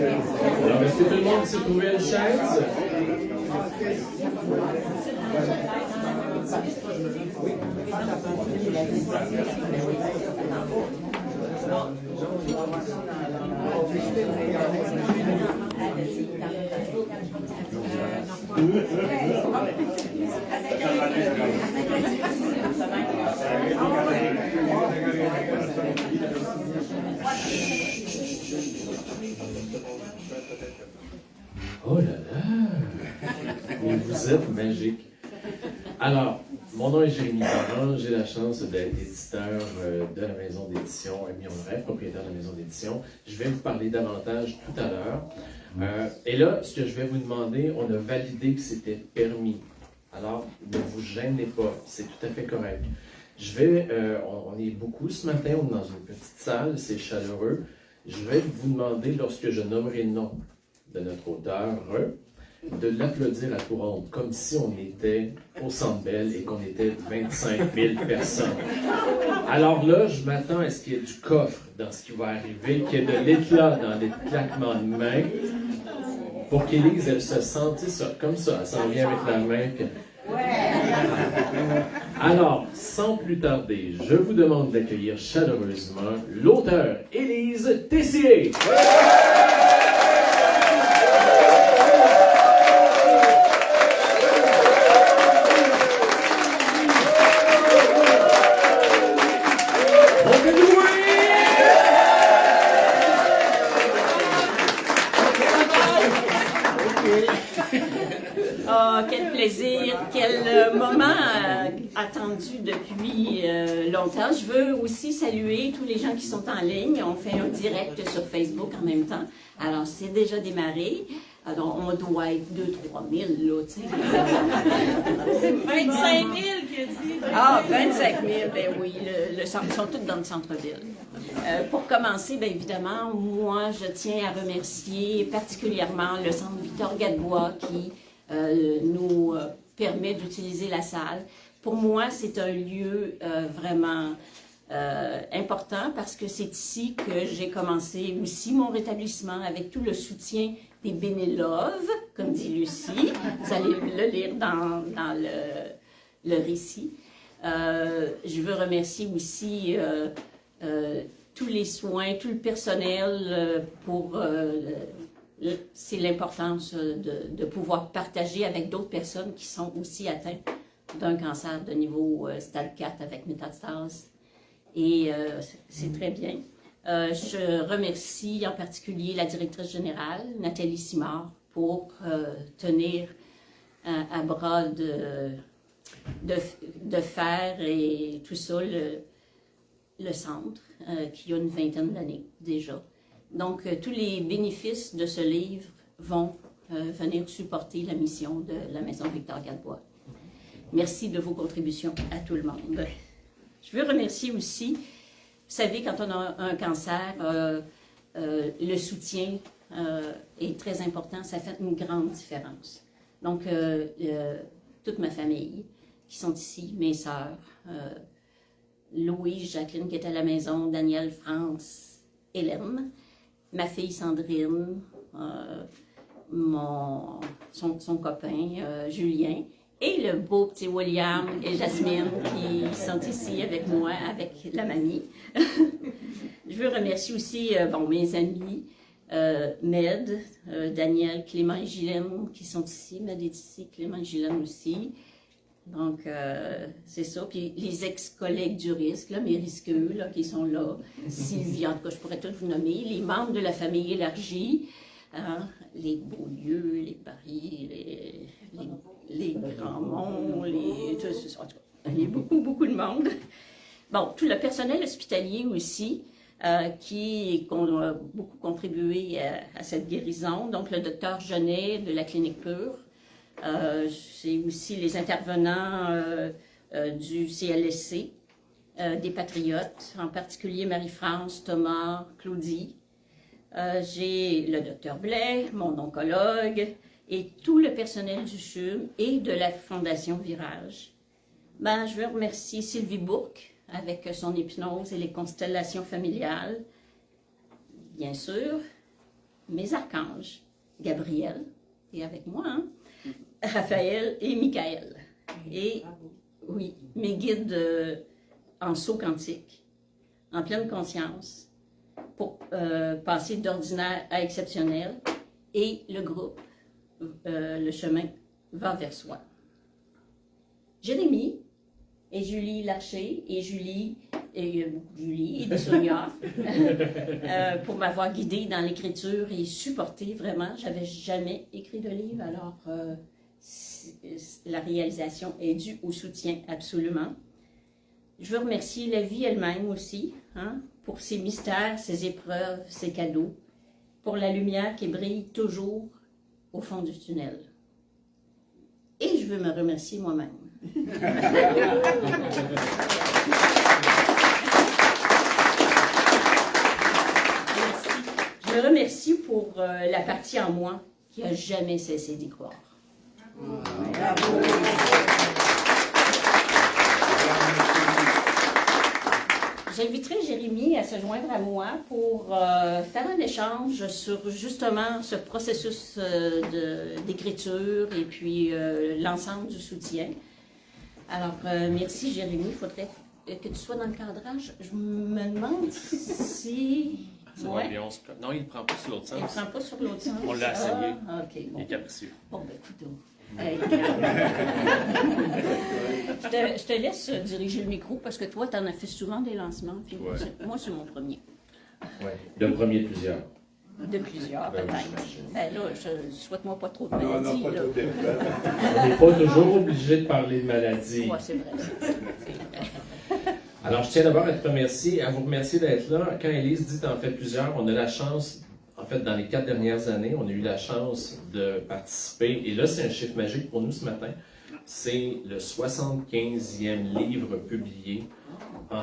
Alors, est-ce que tout le monde s'est trouvé une chaise? Oh là là! Mais vous êtes magique. Alors, mon nom est Jérémy Parent, j'ai la chance d'être éditeur de la maison d'édition Ami On Rêve, propriétaire de la maison d'édition. Je vais vous parler davantage tout à l'heure. Et là, ce que je vais vous demander, on a validé que c'était permis. Alors, ne vous gênez pas, c'est tout à fait correct. On est beaucoup ce matin, on est dans une petite salle, c'est chaleureux. Je vais vous demander, lorsque je nommerai le nom de notre auteur, de l'applaudir à tour ronde, comme si on était au Centre Bell et qu'on était 25 000 personnes. Alors là, je m'attends à ce qu'il y ait du coffre dans ce qui va arriver, qu'il y ait de l'éclat dans les claquements de main, pour qu'Élise, elle se sente ça, comme ça, elle s'en vient avec la main. Puis... Alors, sans plus tarder, je vous demande d'accueillir chaleureusement l'auteur Élise Tessier. Oh, quel plaisir, quel moment attendu depuis longtemps. Je veux aussi saluer tous les gens qui sont en ligne. On fait un direct sur Facebook en même temps. Alors, c'est déjà démarré. Alors, on doit être 2-3 000, là, tu sais. 25 000, que dit. Ah, 25 000, ben oui, ils sont tous dans le centre-ville. Pour commencer, bien évidemment, moi, je tiens à remercier particulièrement le Centre Victor Gadebois qui nous permet d'utiliser la salle. Pour moi, c'est un lieu vraiment important parce que c'est ici que j'ai commencé aussi mon rétablissement avec tout le soutien des bénéloves, comme dit Lucie. Vous allez le lire dans le récit. Je veux remercier aussi tous les soins, tout le personnel pour... c'est l'importance de pouvoir partager avec d'autres personnes qui sont aussi atteintes d'un cancer de niveau stade 4 avec métastase. Et c'est très bien. Je remercie en particulier la directrice générale, Nathalie Simard, pour tenir à bras de fer et tout ça le centre, qui a une vingtaine d'années déjà. Donc, tous les bénéfices de ce livre vont venir supporter la mission de la Maison Victor Gadebois. Merci de vos contributions à tout le monde. Je veux remercier aussi, vous savez, quand on a un cancer, le soutien est très important, ça fait une grande différence. Donc, toute ma famille qui sont ici, mes sœurs, Louise, Jacqueline qui est à la maison, Daniel, France, Hélène, ma fille Sandrine, son copain Julien, et le beau petit William et Jasmine qui sont ici avec moi, avec la mamie. Je veux remercier aussi mes amis, Med, Daniel, Clément et Guylaine qui sont ici. Med est ici, Clément et Guylaine aussi. Donc, c'est ça. Puis les ex-collègues du risque, là, mes risqueux, là, qui sont là. Sylvie, en tout cas, je pourrais tous vous nommer. Les membres de la famille élargie, hein, les Beaulieu, les Paris, les Grandmonts, en tout cas, il y a beaucoup de monde. Bon, tout le personnel hospitalier aussi, qui a beaucoup contribué à cette guérison. Donc, le docteur Genet de la Clinique Pure. C'est aussi les intervenants du CLSC, des Patriotes, en particulier Marie-France, Thomas, Claudie. J'ai le docteur Blais, mon oncologue, et tout le personnel du CHUM et de la Fondation Virage. Je veux remercier Sylvie Bourque avec son hypnose et les constellations familiales, bien sûr. mes archanges, Gabriel, et avec moi, hein, Raphaël et Michael. Et oui, mes guides en saut quantique, en pleine conscience, pour passer d'ordinaire à exceptionnel, et le groupe, le chemin va vers soi. Jérémie et Julie Larcher et Julie et Sonia pour m'avoir guidée dans l'écriture et supporté vraiment. J'avais jamais écrit de livre, alors la réalisation est due au soutien absolument. Je veux remercier la vie elle-même aussi, hein, pour ses mystères, ses épreuves, ses cadeaux, pour la lumière qui brille toujours au fond du tunnel. Et je veux me remercier moi-même. Je me remercie pour la partie en moi qui n'a jamais cessé d'y croire. Bravo. J'inviterai Jérémie à se joindre à moi pour faire un échange sur justement ce processus d'écriture et puis l'ensemble du soutien. Alors, merci Jérémie. Il faudrait que tu sois dans le cadrage. Je me demande si... Ouais. Non, il ne prend pas sur l'autre sens. Il ne prend pas sur l'autre sens. On l'a essayé. Ah, OK. Bon. Il est capricieux. Bon, ben, écoute. Je te laisse diriger le micro parce que toi, tu en as fait souvent des lancements. Puis moi, c'est mon premier. Ouais. Le premier de plusieurs. De plusieurs, Ben, peut-être. oui, Ben là, souhaite-moi pas trop de Non, maladies. pas là. trop d'épreuves. On n'est pas toujours obligé de parler de maladie. Ouais, c'est vrai. C'est vrai. Alors, je tiens d'abord à te remercier, à vous remercier d'être là. Quand Élise dit t'en fais plusieurs, on a la chance, en fait, dans les 4 dernières années, on a eu la chance de participer. Et là, c'est un chiffre magique pour nous ce matin. C'est le 75e livre publié en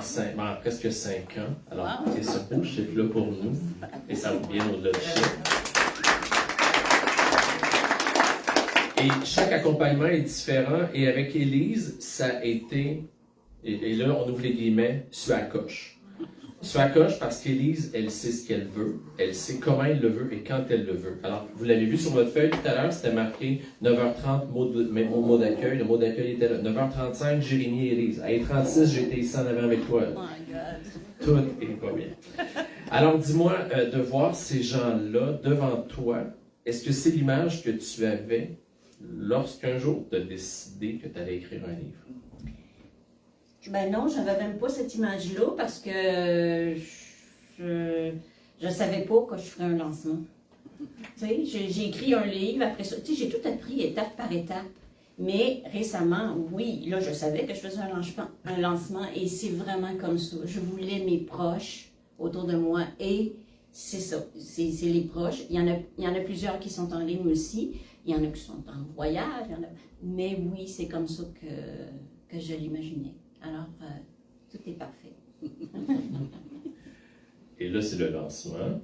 presque 5 ans. Alors, c'est ce beau chiffre-là pour nous. Et ça va bien au-delà du chiffre. Et chaque accompagnement est différent. Et avec Élise, ça a été... Et là, on ouvre les guillemets, sur la coche. Sur la coche parce qu'Élise, elle sait ce qu'elle veut, elle sait comment elle le veut et quand elle le veut. Alors, vous l'avez vu sur votre feuille tout à l'heure, c'était marqué 9h30, mot d'accueil. Le mot d'accueil était là. 9h35, Jérémie et Élise. À 8h36, j'étais ici en avant avec toi. Oh my God. Tout est pas bien. Alors, dis-moi, de voir ces gens-là devant toi, est-ce que c'est l'image que tu avais lorsqu'un jour tu as décidé que tu allais écrire un livre? Ben non, je n'avais même pas cette image-là parce que je ne savais pas que je ferais un lancement. Tu sais, j'ai écrit un livre, après ça, tu sais, j'ai tout appris étape par étape. Mais récemment, oui, là, je savais que je faisais un lancement et c'est vraiment comme ça. Je voulais mes proches autour de moi et c'est ça, c'est les proches. Il y en a plusieurs qui sont en ligne aussi, il y en a qui sont en voyage, mais oui, c'est comme ça que je l'imaginais. Alors, tout est parfait. Et là, c'est le lancement.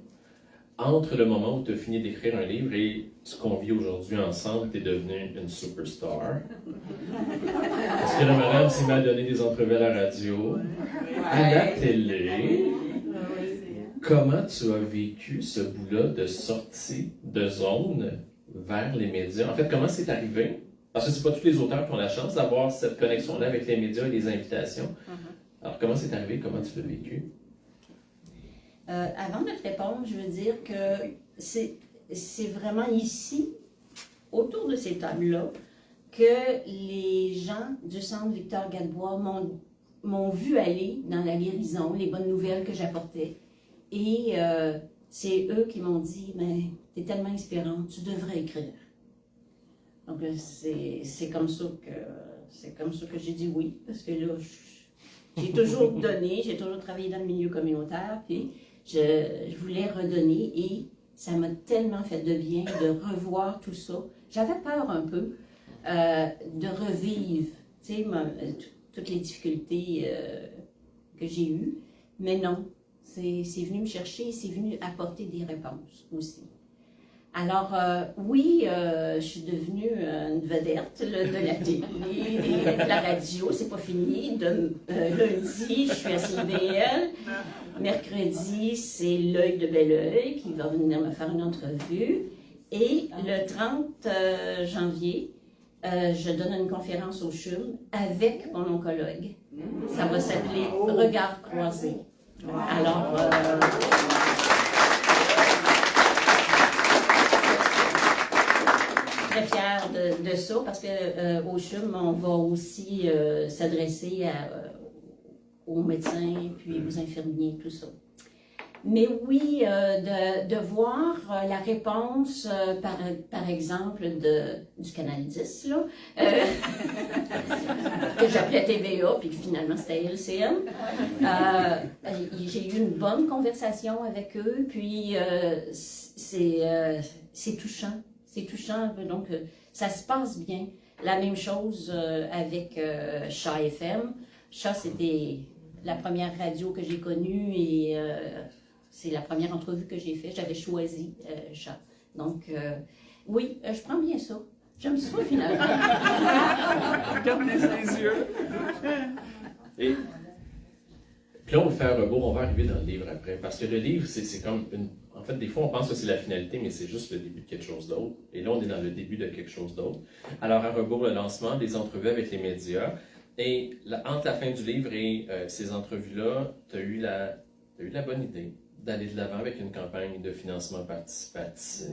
Entre le moment où tu as fini d'écrire un livre et ce qu'on vit aujourd'hui ensemble, tu es devenue une superstar. Parce que la madame s'est mal donné des entrevues à la radio, à la télé. Comment tu as vécu ce bout-là de sortie de zone vers les médias? En fait, comment c'est arrivé? Parce que c'est pas tous les auteurs qui ont la chance d'avoir cette connexion-là avec les médias et les invitations. Alors, comment c'est arrivé? Comment tu l'as vécu? Avant de te répondre, je veux dire que c'est vraiment ici, autour de ces tables-là, que les gens du Centre Victor Gadebois m'ont vu aller dans la guérison, les bonnes nouvelles que j'apportais. Et c'est eux qui m'ont dit, mais t'es tellement inspirante, tu devrais écrire. Donc, c'est comme ça que j'ai dit oui, parce que là, j'ai toujours donné, j'ai toujours travaillé dans le milieu communautaire, puis je voulais redonner et ça m'a tellement fait de bien de revoir tout ça. J'avais peur un peu de revivre, tu sais, toutes les difficultés que j'ai eues, mais non, c'est venu me chercher et c'est venu apporter des réponses aussi. Alors, oui, je suis devenue une vedette de la télé, de la radio, c'est pas fini. Lundi, je suis à CBL. Mercredi, c'est l'œil de Belleuil qui va venir me faire une entrevue. Et le 30 janvier, je donne une conférence au CHUM avec mon oncologue. Ça va s'appeler Regard croisé. Alors, très fière de ça parce qu'au CHUM, on va aussi s'adresser aux médecins, puis aux infirmiers, tout ça. Mais oui, de voir la réponse, par exemple, du Canal 10, là, que j'appelais TVA, puis finalement c'était LCN. J'ai eu une bonne conversation avec eux, puis c'est touchant. C'est touchant, donc ça se passe bien. La même chose avec Chat FM. Chat, c'était la première radio que j'ai connue et c'est la première entrevue que j'ai faite. J'avais choisi Chat. Donc, oui, je prends bien ça. J'aime ça, finalement. Regarde les yeux. Et puis là, on va faire un rebours, on va arriver dans le livre après. Parce que le livre, c'est comme une... En fait, des fois, on pense que c'est la finalité, mais c'est juste le début de quelque chose d'autre. Et là, on est dans le début de quelque chose d'autre. Alors, à rebours, le lancement, des entrevues avec les médias. Et entre la fin du livre et ces entrevues-là, tu as eu la bonne idée d'aller de l'avant avec une campagne de financement participatif.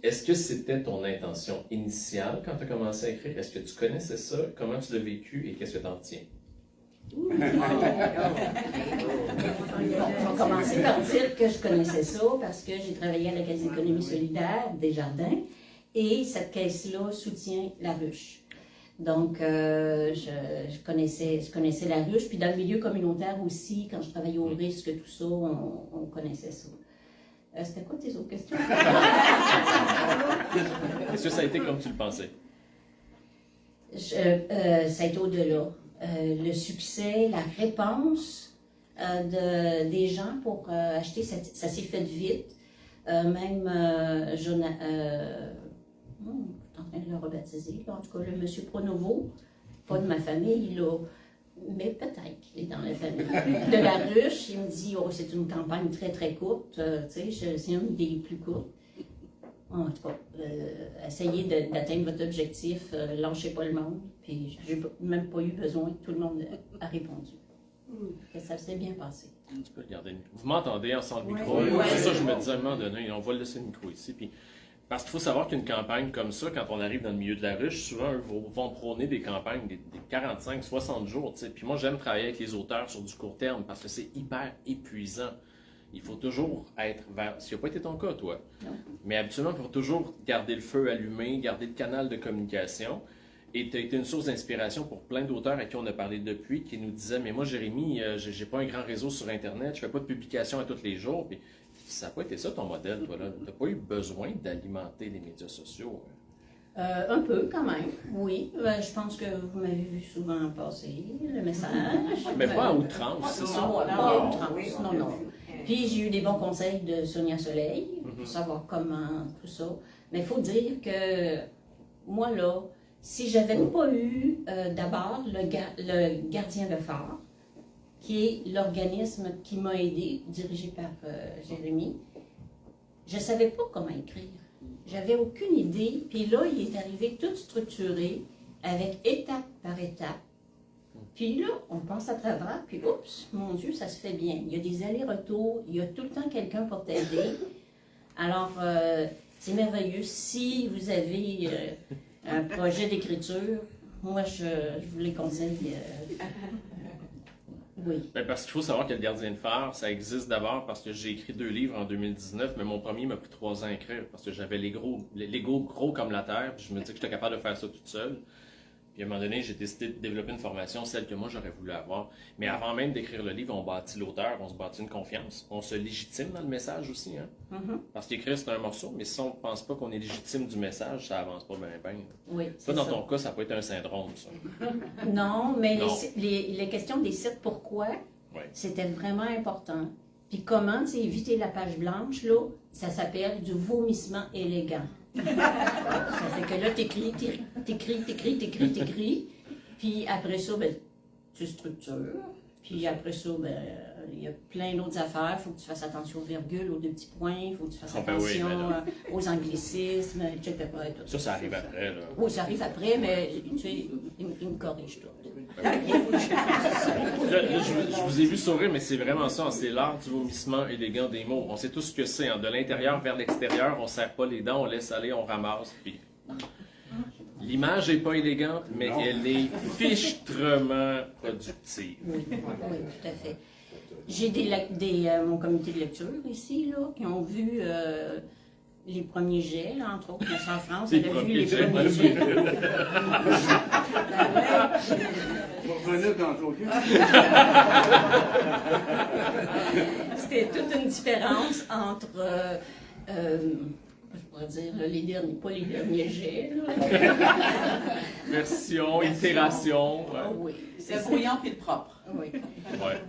Est-ce que c'était ton intention initiale quand tu as commencé à écrire? Est-ce que tu connaissais ça? Comment tu l'as vécu et qu'est-ce que tu en retiens? On va commencer par dire que je connaissais ça parce que j'ai travaillé à la Caisse d'économie solidaire Desjardins et cette caisse-là soutient la ruche. Donc, je connaissais la ruche. Puis dans le milieu communautaire aussi, quand je travaillais au risque, tout ça, on connaissait ça. C'était quoi tes autres questions? Est-ce que ça a été comme tu le pensais? Ça a été au-delà. Le succès, la réponse des gens pour acheter, ça s'est fait vite. Même en train de le rebaptiser, en tout cas le monsieur Pronovo, pas de ma famille, là, mais peut-être qu'il est dans la famille. De la ruche, il me dit, oh, c'est une campagne très très courte, tu sais, c'est une des plus courtes. En tout cas, essayez d'atteindre votre objectif, lâchez pas le monde, puis j'ai même pas eu besoin, tout le monde a répondu. Ça s'est bien passé. Tu peux regarder. Vous m'entendez sans le micro? Oui. C'est ça, je me disais à un moment donné, on va laisser le micro ici. Puis, parce qu'il faut savoir qu'une campagne comme ça, quand on arrive dans le milieu de la ruche, souvent, eux vont prôner des campagnes des 45, 60 jours. T'sais. Puis moi, j'aime travailler avec les auteurs sur du court terme parce que c'est hyper épuisant. Il faut toujours être vers... Ce qui n'a pas été ton cas, toi. Non. Mais habituellement, il faut toujours garder le feu allumé, garder le canal de communication. Et tu as été une source d'inspiration pour plein d'auteurs à qui on a parlé depuis, qui nous disaient « Mais moi, Jérémy, j'ai pas un grand réseau sur Internet, je fais pas de publications à tous les jours. » Puis ça n'a pas été ça ton modèle, toi, là. Tu n'as pas eu besoin d'alimenter les médias sociaux. Un peu, quand même, oui. Je pense que vous m'avez vu souvent passer le message. Mais pas à outrance, c'est ça? Pas à outrance, non. Puis j'ai eu des bons conseils de Sonia Soleil pour savoir comment tout ça. Mais il faut dire que moi, là, si je n'avais pas eu d'abord le Gardien de phare, qui est l'organisme qui m'a aidé, dirigé par Jérémy, je ne savais pas comment écrire. J'avais aucune idée. Puis là, il est arrivé tout structuré, avec étape par étape. Puis là, on passe à travers, puis oups, mon Dieu, ça se fait bien. Il y a des allers-retours, il y a tout le temps quelqu'un pour t'aider. Alors, c'est merveilleux. Si vous avez un projet d'écriture, moi, je vous les conseille. Oui. Ben parce qu'il faut savoir que le Gardien de phare, ça existe d'abord parce que j'ai écrit 2 livres en 2019, mais mon premier m'a pris 3 ans à écrire parce que j'avais l'ego gros comme la terre, puis je me disais que j'étais capable de faire ça toute seule. Puis à un moment donné, j'ai décidé de développer une formation, celle que moi j'aurais voulu avoir. Mais avant même d'écrire le livre, on bâtit l'auteur, on se bâtit une confiance. On se légitime dans le message aussi. Hein? Parce qu'écrire, c'est un morceau, mais si on ne pense pas qu'on est légitime du message, ça avance pas bien. Oui, ça, dans ton cas, ça peut être un syndrome, ça. Non, mais Non. les questions des sites pourquoi, Ouais. c'était vraiment important. Puis comment, tu sais, éviter la page blanche, là, ça s'appelle du vomissement élégant. Ça fait que là, t'écris, puis après ça, ben, tu structures. Puis après ça, ben, il y a plein d'autres affaires. Il faut que tu fasses attention aux virgules, aux deux petits points. Il faut que tu fasses attention aux anglicismes, etc. Et tout. Ça arrive après, là. Oui, ça arrive après, mais tu sais, il me corrige tout. Là, je vous ai vu sourire, mais c'est vraiment ça. C'est l'art du vomissement élégant des mots. On sait tous ce que c'est. Hein. De l'intérieur vers l'extérieur, on ne serre pas les dents, on laisse aller, on ramasse. Puis... L'image n'est pas élégante, mais elle est fichtrement productive. Oui, tout à fait. J'ai mon comité de lecture ici, là, qui ont vu les premiers jets, là, entre autres, ici en France. Elle a vu les premiers jets. C'était toute une différence entre, je pourrais dire, pas les derniers jets. Version, itération. Ouais. Oui, C'est brouillant puis le propre. Oui. Ouais.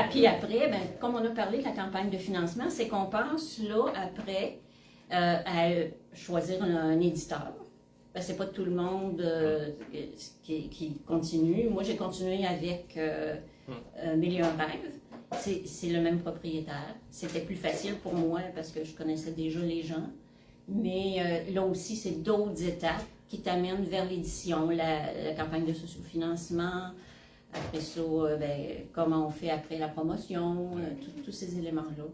Puis après, ben, comme on a parlé de la campagne de financement, c'est qu'on pense là, après, à choisir un éditeur. Ben, c'est pas tout le monde qui continue. Moi, j'ai continué avec Mille et un rêves. C'est le même propriétaire. C'était plus facile pour moi parce que je connaissais déjà les gens. Mais là aussi, c'est d'autres étapes qui t'amènent vers l'édition, la campagne de sociofinancement. Après ça, comment on fait après la promotion, tous ces éléments-là.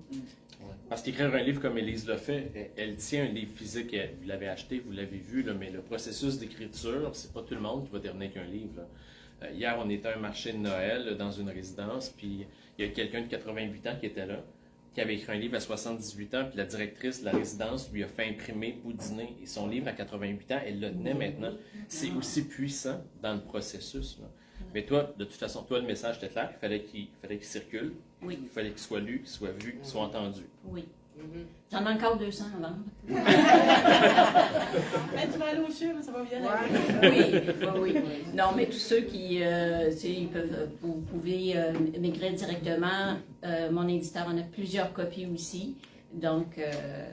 Parce qu'écrire un livre comme Élise le fait, elle tient un livre physique, vous l'avez acheté, vous l'avez vu, là, mais le processus d'écriture, c'est pas tout le monde qui va terminer qu'un livre. Hier, on était à un marché de Noël dans une résidence, puis il y a quelqu'un de 88 ans qui était là, qui avait écrit un livre à 78 ans, puis la directrice de la résidence lui a fait imprimer, boudiner, et son livre à 88 ans, elle le tenait maintenant. C'est aussi puissant dans le processus. Là. Mais toi, de toute façon, toi, le message était clair, il fallait qu'il circule, Oui. il fallait qu'il soit lu, qu'il soit vu, qu'il soit entendu. Oui. J'en ai encore 200 à vendre. Mais tu vas aller au CHU, ça va bien Oui. Non, mais tous ceux qui, vous pouvez m'écrire directement. Mon éditeur en a plusieurs copies aussi. Donc,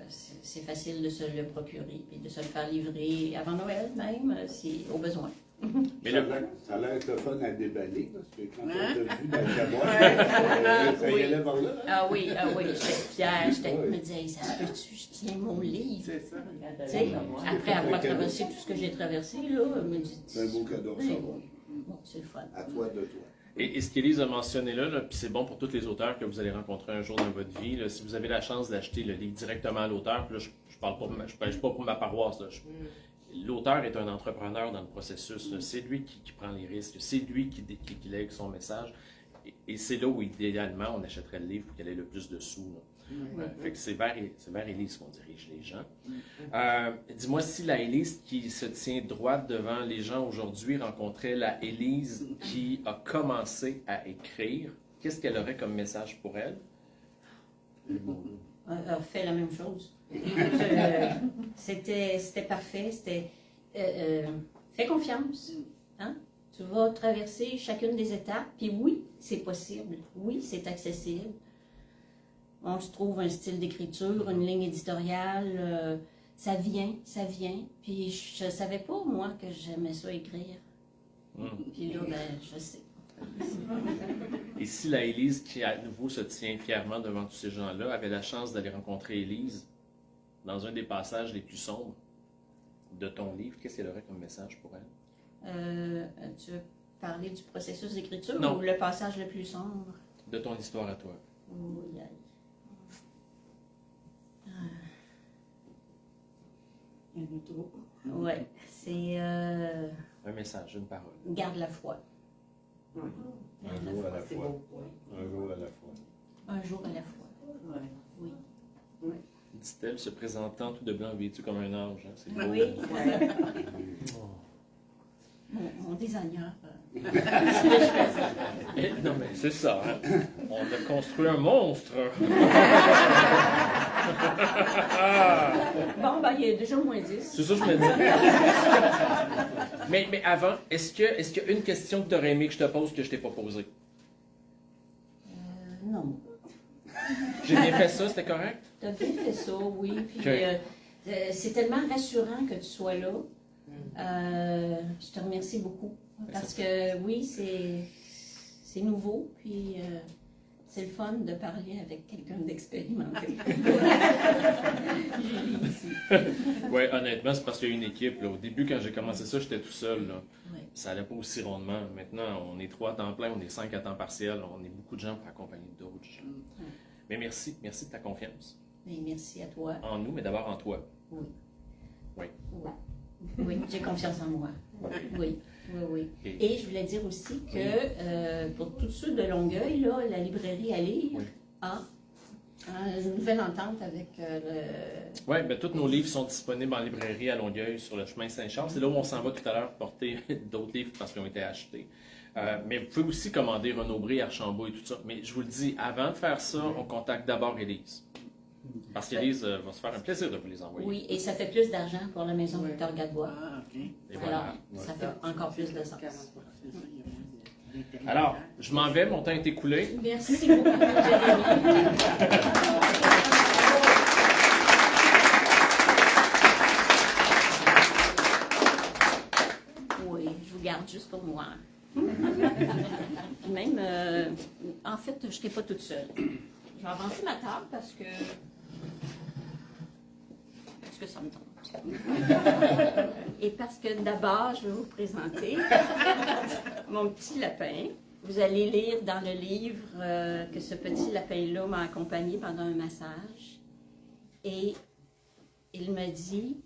c'est facile de se le procurer et de se le faire livrer avant Noël même, si au besoin. Mais ça a l'air être le fun à déballer, parce que quand on t'a vu dans le caboche, ça y allait par là. Ah oui, j'étais fière. Je me disais, hey, ça se peut-tu, je tiens mon livre. C'est ça. Après avoir traversé tout ce que j'ai traversé, là, je me dis... C'est un beau cadeau, ça. Bon, c'est le fun. À toi de toi. Et ce qu'Élise a mentionné là, puis c'est bon pour tous les auteurs que vous allez rencontrer un jour dans votre vie, là, si vous avez la chance d'acheter le livre directement à l'auteur, puis là, je pêche pas pour ma paroisse, là, l'auteur est un entrepreneur dans le processus. C'est lui qui prend les risques. C'est lui qui lègue son message. Et c'est là où, idéalement, on achèterait le livre pour qu'elle ait le plus de sous. Fait que c'est vers Élise qu'on dirige les gens. Dis-moi si la Élise qui se tient droite devant les gens aujourd'hui rencontrait la Élise qui a commencé à écrire, qu'est-ce qu'elle aurait comme message pour elle? Fait la même chose. C'était parfait. C'était fais confiance. Hein? Tu vas traverser chacune des étapes. Puis oui, c'est possible. Oui, c'est accessible. On se trouve un style d'écriture, une ligne éditoriale. Ça vient. Puis je savais pas, moi, que j'aimais ça écrire. Puis là, je sais. Et si la Élise, qui à nouveau se tient fièrement devant tous ces gens-là, avait la chance d'aller rencontrer Élise dans un des passages les plus sombres de ton livre, qu'est-ce qu'elle aurait comme message pour elle? Tu veux parler du processus d'écriture Non. ou le passage le plus sombre? De ton histoire à toi. Oui, ouais, c'est Un message, une parole. garde la foi. Un jour à la fois. Un jour à la fois. Un jour à la fois. Oui. Dit-elle, se présentant tout de blanc vêtu comme un ange. Hein? C'est beau. Oui. Mon designer. Non, mais c'est ça. Hein? On a construit un monstre. Bon, il est déjà moins 10. C'est ça que je me dis. Mais avant, est-ce qu'il y a une question que tu aurais aimé que je te pose que je t'ai pas posée? Non. J'ai bien fait ça, c'était correct? Tu as bien fait ça, oui. Puis, OK. c'est tellement rassurant que tu sois là. Je te remercie beaucoup. Parce que oui, c'est nouveau, puis c'est le fun de parler avec quelqu'un d'expérimenté. Julie ici. Oui, honnêtement, c'est parce qu'il y a une équipe. Là. Au début, quand j'ai commencé ça, j'étais tout seul. Là. Ouais. Ça n'allait pas aussi rondement. Maintenant, on est 3 à temps plein, on est 5 à temps partiel. On est beaucoup de gens pour accompagner d'autres gens. Mais merci de ta confiance. Et merci à toi. En nous, mais d'abord en toi. Oui. Oui. Oui, oui, j'ai confiance en moi. Oui, oui, oui. Et je voulais dire aussi que pour tous ceux de Longueuil, là, la librairie à lire a une nouvelle entente avec Oui, bien, tous nos livres sont disponibles en librairie à Longueuil sur le chemin Saint-Charles. C'est là où on s'en va tout à l'heure porter d'autres livres parce qu'ils ont été achetés. Mais vous pouvez aussi commander Renaud-Bré, Archambault et tout ça. Mais je vous le dis, avant de faire ça, on contacte d'abord Élise. Parce qu'Élise va se faire un plaisir de vous les envoyer. Oui, et ça fait plus d'argent pour la maison Victor Gadebois. Ah, OK. Et voilà. Alors, ça fait encore plus de sens. Alors, je m'en vais, mon temps est écoulé. Merci beaucoup, Jérémy. Oui, je vous garde juste pour moi. Même, en fait, je ne serai pas toute seule. Je vais avancer ma table parce que ça me tente. Et parce que d'abord, je vais vous présenter mon petit lapin. Vous allez lire dans le livre que ce petit lapin-là m'a accompagné pendant un massage. Et il me dit,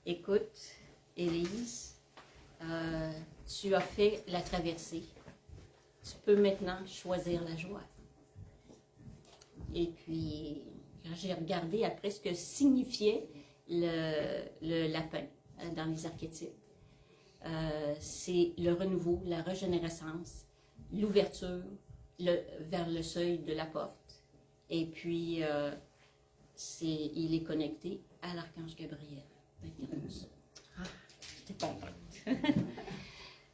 écoute, Élise, tu as fait la traversée. Tu peux maintenant choisir la joie. Et puis, quand j'ai regardé après ce que signifiait le lapin dans les archétypes, c'est le renouveau, la régénérescence, l'ouverture vers le seuil de la porte. Et puis, il est connecté à l'archange Gabriel. J'étais contente.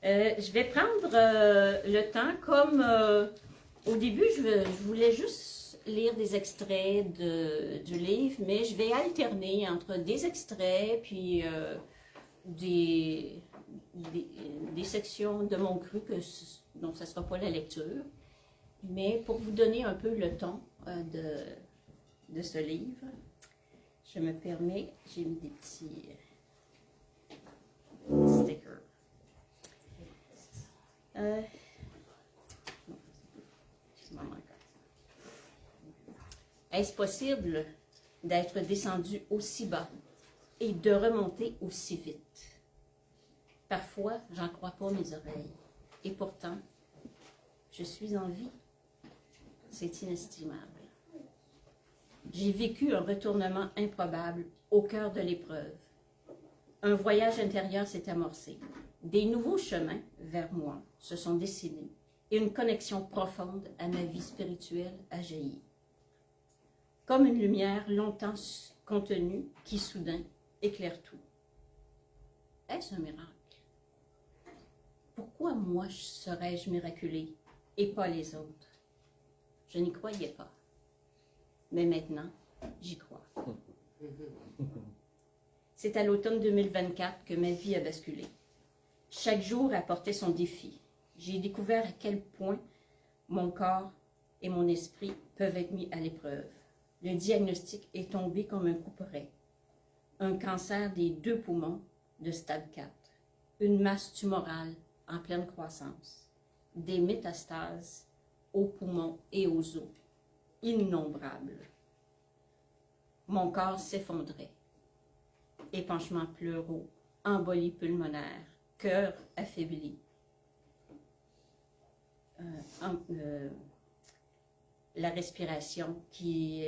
Je vais prendre le temps comme au début, je voulais juste lire des extraits du livre, mais je vais alterner entre des extraits puis des sections de mon cru, donc ça ne sera pas la lecture, mais pour vous donner un peu le ton de ce livre, je me permets, j'ai mis des petits stickers. Est-ce possible d'être descendu aussi bas et de remonter aussi vite? Parfois, j'en crois pas mes oreilles. Et pourtant, je suis en vie. C'est inestimable. J'ai vécu un retournement improbable au cœur de l'épreuve. Un voyage intérieur s'est amorcé. Des nouveaux chemins vers moi se sont dessinés et une connexion profonde à ma vie spirituelle a jailli. Comme une lumière longtemps contenue qui soudain éclaire tout. Est-ce un miracle? Pourquoi moi serais-je miraculée et pas les autres? Je n'y croyais pas. Mais maintenant, j'y crois. C'est à l'automne 2024 que ma vie a basculé. Chaque jour apportait son défi. J'ai découvert à quel point mon corps et mon esprit peuvent être mis à l'épreuve. Le diagnostic est tombé comme un couperet. Un cancer des 2 poumons de stade 4. Une masse tumorale en pleine croissance. Des métastases aux poumons et aux os. Innombrables. Mon corps s'effondrait. Épanchement pleuraux, embolie pulmonaire, cœur affaibli. La respiration qui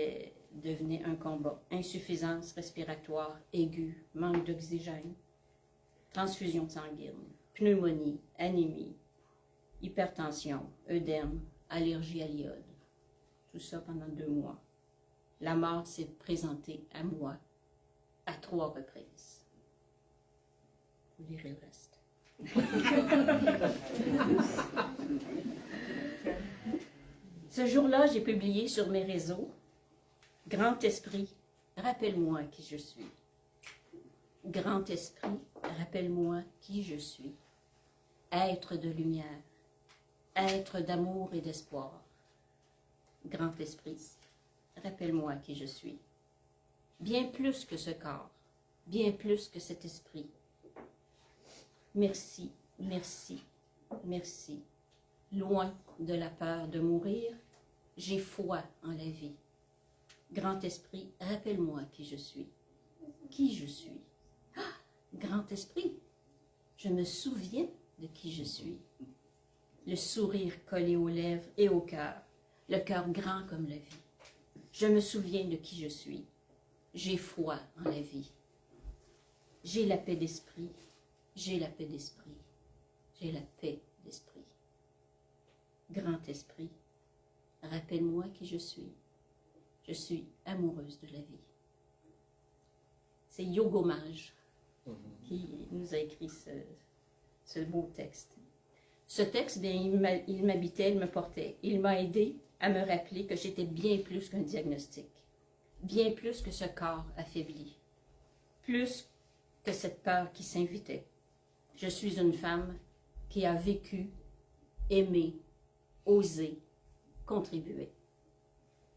devenait un combat. Insuffisance respiratoire aiguë, manque d'oxygène, transfusion sanguine, pneumonie, anémie, hypertension, œdème, allergie à l'iode. Tout ça pendant 2 mois. La mort s'est présentée à moi à 3 reprises. Vous lirez le reste. Ce jour-là, j'ai publié sur mes réseaux « Grand Esprit, rappelle-moi qui je suis. Grand Esprit, rappelle-moi qui je suis. Être de lumière, être d'amour et d'espoir. Grand Esprit, rappelle-moi qui je suis. Bien plus que ce corps, bien plus que cet esprit. Merci, merci, merci. Loin de la peur de mourir, j'ai foi en la vie. Grand Esprit, rappelle-moi qui je suis. Qui je suis? Ah, Grand Esprit, je me souviens de qui je suis. Le sourire collé aux lèvres et au cœur, le cœur grand comme la vie. Je me souviens de qui je suis. J'ai foi en la vie. J'ai la paix d'esprit. J'ai la paix d'esprit. J'ai la paix d'esprit. Grand Esprit, rappelle-moi qui je suis. Je suis amoureuse de la vie. C'est Yogomage qui nous a écrit ce beau texte. Ce texte, bien, il m'habitait, il me portait. Il m'a aidé à me rappeler que j'étais bien plus qu'un diagnostic, bien plus que ce corps affaibli, plus que cette peur qui s'invitait. Je suis une femme qui a vécu, aimé, osé, contribué.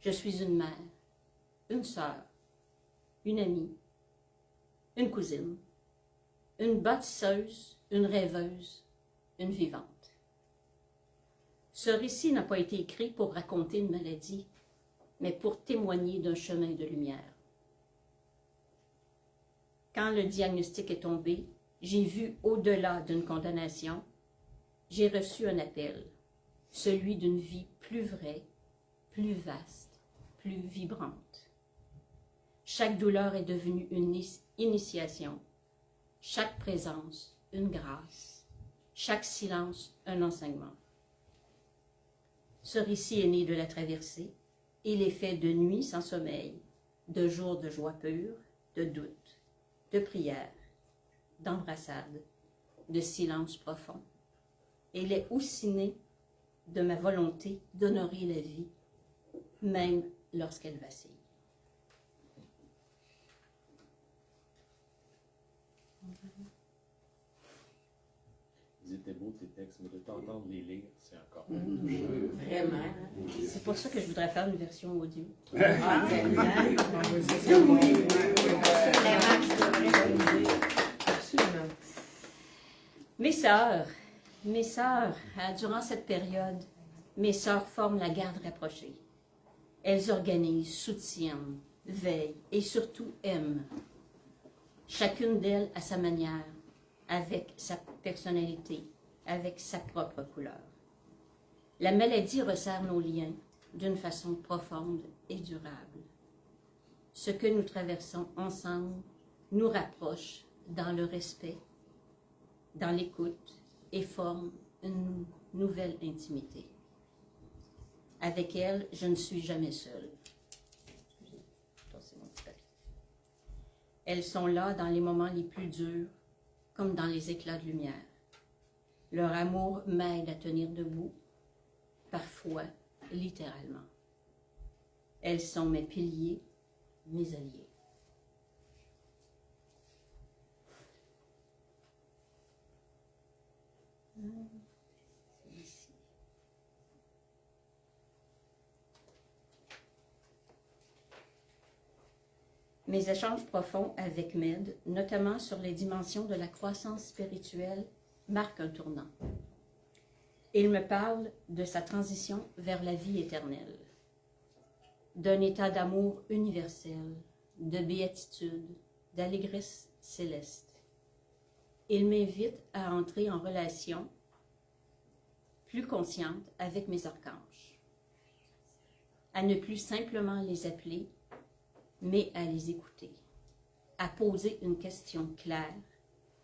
Je suis une mère, une sœur, une amie, une cousine, une bâtisseuse, une rêveuse, une vivante. Ce récit n'a pas été écrit pour raconter une maladie, mais pour témoigner d'un chemin de lumière. Quand le diagnostic est tombé, j'ai vu au-delà d'une condamnation, j'ai reçu un appel, celui d'une vie plus vraie, plus vaste, plus vibrante. Chaque douleur est devenue une initiation, chaque présence une grâce, chaque silence un enseignement. Ce récit est né de la traversée. Il est fait de nuits sans sommeil, de jours de joie pure, de doute, de prière, d'embrassade, de silence profond. Il est aussi né de ma volonté d'honorer la vie, même lorsqu'elle vacille. Ils étaient beaux tes textes, mais de t'entendre les lire, c'est encore. Vraiment. C'est pour ça que je voudrais faire une version audio. Ah, tellement. Absolument. Mes sœurs, durant cette période, mes sœurs forment la garde rapprochée. Elles organisent, soutiennent, veillent et surtout aiment. Chacune d'elles à sa manière, avec sa personnalité, avec sa propre couleur. La maladie resserre nos liens d'une façon profonde et durable. Ce que nous traversons ensemble nous rapproche dans le respect, dans l'écoute et forme une nouvelle intimité. Avec elle, je ne suis jamais seule. Elles sont là dans les moments les plus durs, comme dans les éclats de lumière. Leur amour m'aide à tenir debout, parfois littéralement. Elles sont mes piliers, mes alliés. Mes échanges profonds avec Med, notamment sur les dimensions de la croissance spirituelle, marquent un tournant. Il me parle de sa transition vers la vie éternelle, d'un état d'amour universel, de béatitude, d'allégresse céleste. Il m'invite à entrer en relation plus consciente avec mes archanges, à ne plus simplement les appeler, mais à les écouter, à poser une question claire,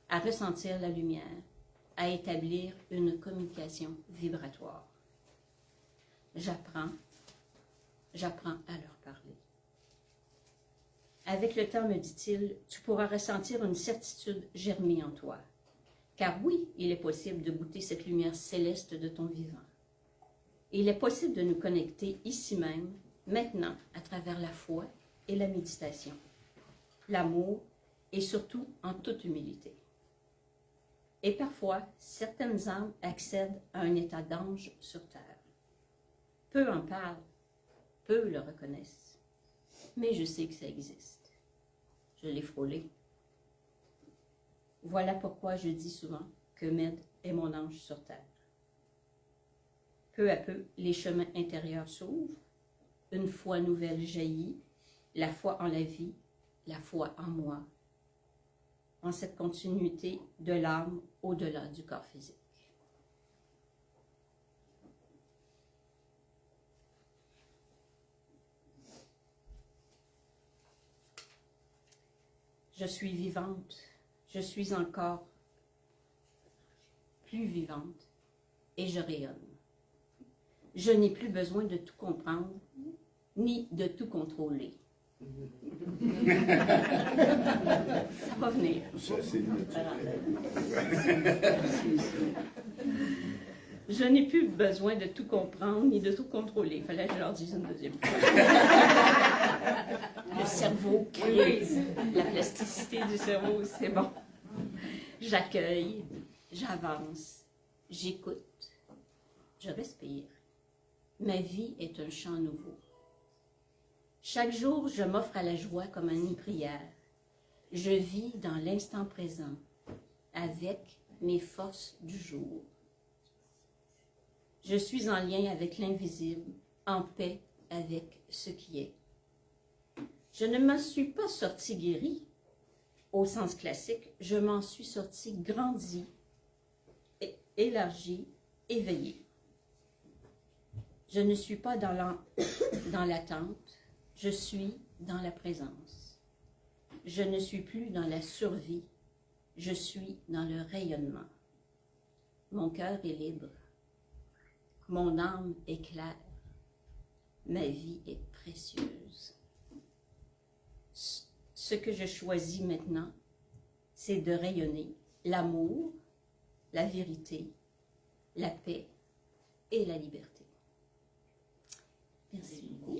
à ressentir la lumière, à établir une communication vibratoire. J'apprends à leur parler. Avec le temps, me dit-il, tu pourras ressentir une certitude germer en toi. Car oui, il est possible de goûter cette lumière céleste de ton vivant. Il est possible de nous connecter ici même, maintenant, à travers la foi et la méditation, l'amour et surtout en toute humilité. Et parfois, certaines âmes accèdent à un état d'ange sur terre. Peu en parlent, peu le reconnaissent, mais je sais que ça existe. Je l'ai frôlé. Voilà pourquoi je dis souvent que Med est mon ange sur terre. Peu à peu, les chemins intérieurs s'ouvrent, une foi nouvelle jaillit, la foi en la vie, la foi en moi, en cette continuité de l'âme au-delà du corps physique. Je suis vivante, je suis encore plus vivante et je rayonne. Je n'ai plus besoin de tout comprendre, ni de tout contrôler. Ça va venir. Ça, c'est Je n'ai plus besoin de tout comprendre, ni de tout contrôler. Il fallait que je leur dise une deuxième fois. Le cerveau crée, la plasticité du cerveau, c'est bon. J'accueille, j'avance, j'écoute, je respire. Ma vie est un chant nouveau. Chaque jour, je m'offre à la joie comme une prière. Je vis dans l'instant présent, avec mes forces du jour. Je suis en lien avec l'invisible, en paix avec ce qui est. Je ne m'en suis pas sortie guérie, au sens classique, je m'en suis sortie grandie, élargie, éveillée. Je ne suis pas dans l'attente, je suis dans la présence. Je ne suis plus dans la survie, je suis dans le rayonnement. Mon cœur est libre, mon âme est claire, ma vie est précieuse. Ce que je choisis maintenant, c'est de rayonner l'amour, la vérité, la paix et la liberté. Merci beaucoup.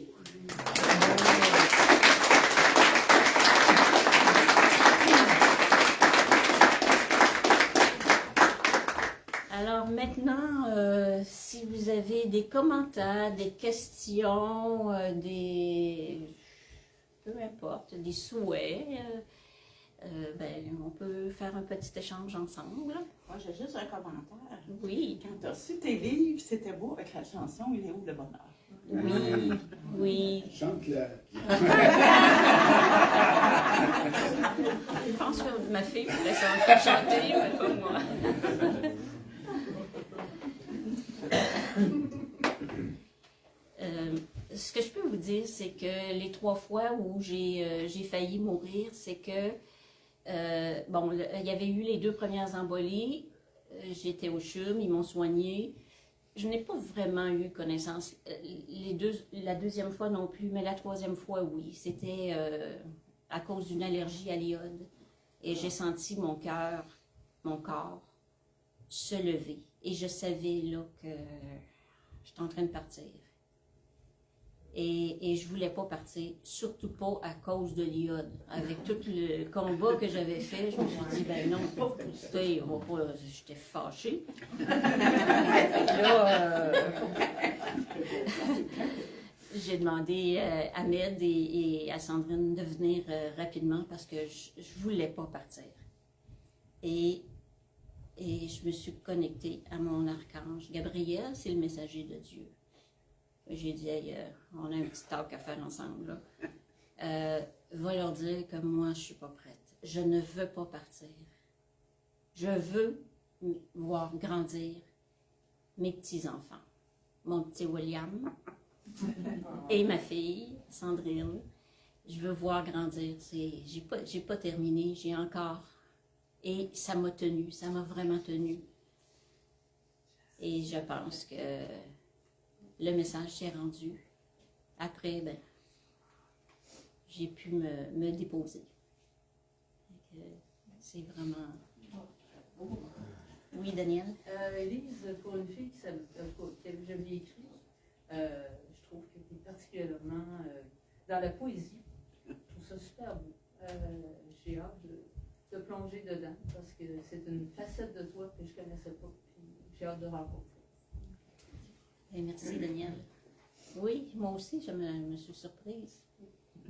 Alors maintenant, si vous avez des commentaires, des questions, peu importe, des souhaits, on peut faire un petit échange ensemble. Moi, j'ai juste un commentaire. Oui. Quand tu as reçu tes livres, c'était beau avec la chanson « Il est où le bonheur ». Oui, oui. Chante-la. Je pense que ma fille pourrait chanter, mais pas moi. Ce que je peux vous dire, c'est que les 3 fois où j'ai failli mourir, c'est que, il y avait eu les 2 premières embolies, j'étais au CHUM, ils m'ont soignée. Je n'ai pas vraiment eu connaissance, la deuxième fois non plus, mais la 3e fois, oui. C'était à cause d'une allergie à l'iode. Et j'ai senti mon cœur, mon corps se lever. Et je savais là que j'étais en train de partir. Et je ne voulais pas partir, surtout pas à cause de l'iode. Avec tout le combat que j'avais fait, je me suis dit, ben non, j'étais fâchée. Là, j'ai demandé à Med et à Sandrine de venir rapidement parce que je ne voulais pas partir. Et je me suis connectée à mon archange. Gabriel, c'est le messager de Dieu. J'ai dit, hey, on a un petit talk à faire ensemble. Va leur dire que moi, je ne suis pas prête. Je ne veux pas partir. Je veux voir grandir mes petits-enfants. Mon petit William et ma fille, Sandrine. Je veux voir grandir. J'ai pas terminé, j'ai encore. Et ça m'a tenue, ça m'a vraiment tenue. Et je pense que le message s'est rendu. Après, j'ai pu me déposer. C'est vraiment... Oui, Daniel? Élise, pour une fille que j'avais écrit, Je trouve que tu es particulièrement dans la poésie. Je trouve ça super beau. J'ai hâte de plonger dedans parce que c'est une facette de toi que je ne connaissais pas. Puis j'ai hâte de rencontrer. Et merci, Daniel. Oui, moi aussi, je me suis surprise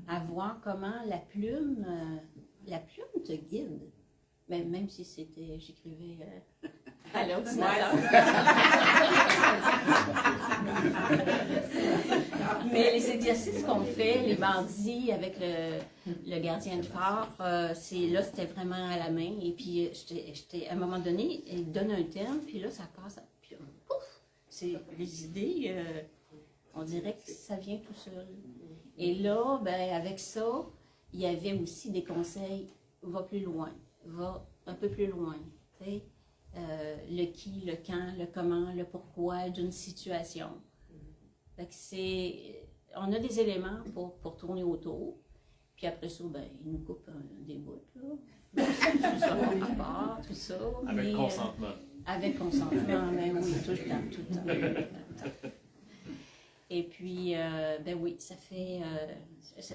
à voir comment la plume te guide. Même si j'écrivais à l'ordinateur. Mais les exercices qu'on fait, les mardis avec le gardien de phare, c'était vraiment à la main. Et puis, à un moment donné, il donne un thème, puis là, ça passe, puis pouf! C'est les idées, on dirait que ça vient tout seul. Et là, avec ça, il y avait aussi des conseils, va plus loin, va un peu plus loin. Le qui, le quand, le comment, le pourquoi d'une situation. Fait que on a des éléments pour tourner autour. Puis après ça, il nous coupe des bouts, là. Ça par rapport, tout ça. Avec consentement. Avec consentement, mais oui, tout le temps. Et puis, oui, ça fait...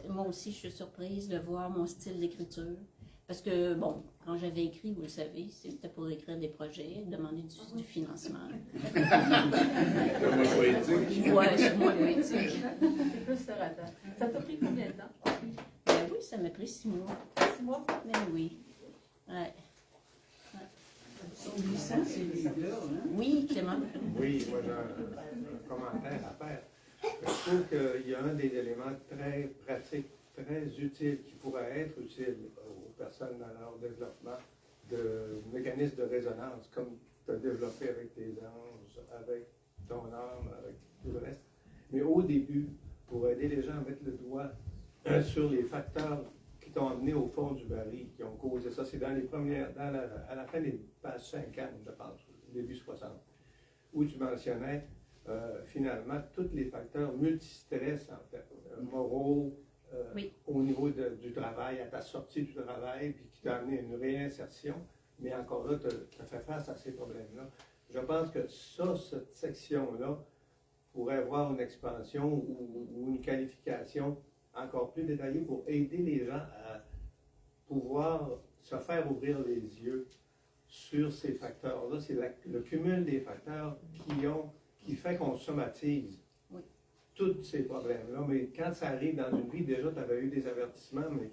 moi aussi, je suis surprise de voir mon style d'écriture. Parce que, bon, quand j'avais écrit, vous le savez, c'était pour écrire des projets, demander du financement. C'est moins poétique. Oui, c'est moins poétique. C'est plus terre à terre. Ça t'a pris combien de temps? Oui, ça m'a pris 6 mois. 6 mois? Mais oui. Ouais. Son licence, ces livres-là, hein? Oui, Clément. Oui, moi j'ai un commentaire à faire. Je trouve qu'il y a un des éléments très pratiques, très utiles, qui pourrait être utile aux personnes dans leur développement de mécanismes de résonance, comme tu as développé avec tes anges, avec ton âme, avec tout le reste. Mais au début, pour aider les gens à mettre le doigt sur les facteurs qui t'ont amené au fond du baril, qui ont causé ça, c'est dans les premières, à la fin des pages 50, je pense, début 60, où tu mentionnais finalement tous les facteurs multistress, en fait, moraux, Oui. au niveau du travail, à ta sortie du travail, puis qui t'a amené à une réinsertion, mais encore là, tu as fait face à ces problèmes-là. Je pense que cette section-là pourrait avoir une expansion ou une qualification encore plus détaillée pour aider les gens à pouvoir se faire ouvrir les yeux sur ces facteurs-là. C'est le cumul des facteurs qui fait qu'on somatise tous ces problèmes-là. Mais quand ça arrive dans une vie, déjà, tu avais eu des avertissements, mais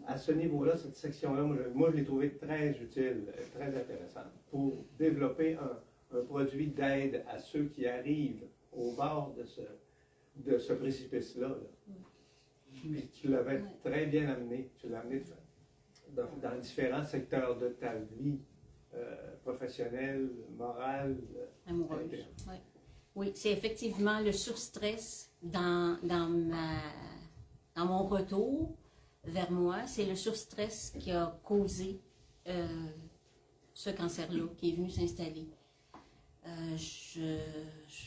à ce niveau-là, cette section-là, moi, je l'ai trouvée très utile, très intéressante pour développer un produit d'aide à ceux qui arrivent au bord de ce précipice-là. Puis tu l'avais très bien amené. Tu l'as amené dans différents secteurs de ta vie professionnelle, morale, amoureuse. Oui, oui, c'est effectivement le surstress dans mon retour vers moi. C'est le surstress qui a causé ce cancer-là qui est venu s'installer. Je